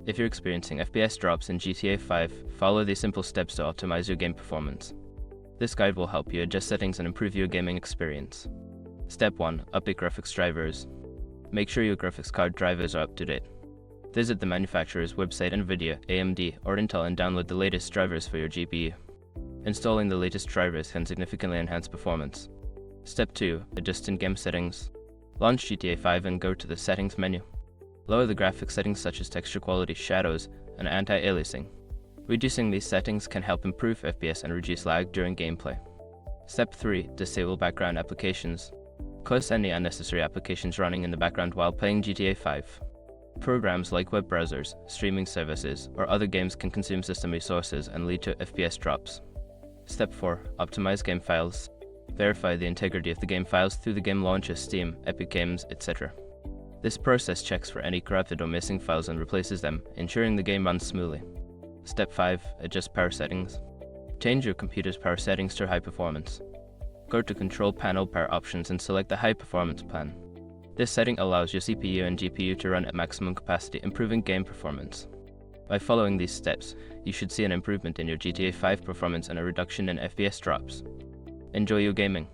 If you're experiencing FPS drops in GTA 5, follow these simple steps to optimize your game performance. This guide will help you adjust settings and improve your gaming experience. Step 1. Update graphics drivers. Make sure your graphics card drivers are up to date. Visit the manufacturer's website NVIDIA, AMD, or Intel and download the latest drivers for your GPU. Installing the latest drivers can significantly enhance performance. Step 2. Adjust in-game settings. Launch GTA 5 and go to the Settings menu. Lower the graphics settings such as texture quality, shadows, and anti-aliasing. Reducing these settings can help improve FPS and reduce lag during gameplay. Step 3. Disable background applications. Close any unnecessary applications running in the background while playing GTA 5. Programs like web browsers, streaming services, or other games can consume system resources and lead to FPS drops. Step 4. Optimize game files. Verify the integrity of the game files through the game launcher, Steam, Epic Games, etc. This process checks for any corrupted or missing files and replaces them, ensuring the game runs smoothly. Step 5. Adjust power settings. Change your computer's power settings to high performance. Go to Control Panel Power Options and select the High Performance plan. This setting allows your CPU and GPU to run at maximum capacity, improving game performance. By following these steps, you should see an improvement in your GTA 5 performance and a reduction in FPS drops. Enjoy your gaming.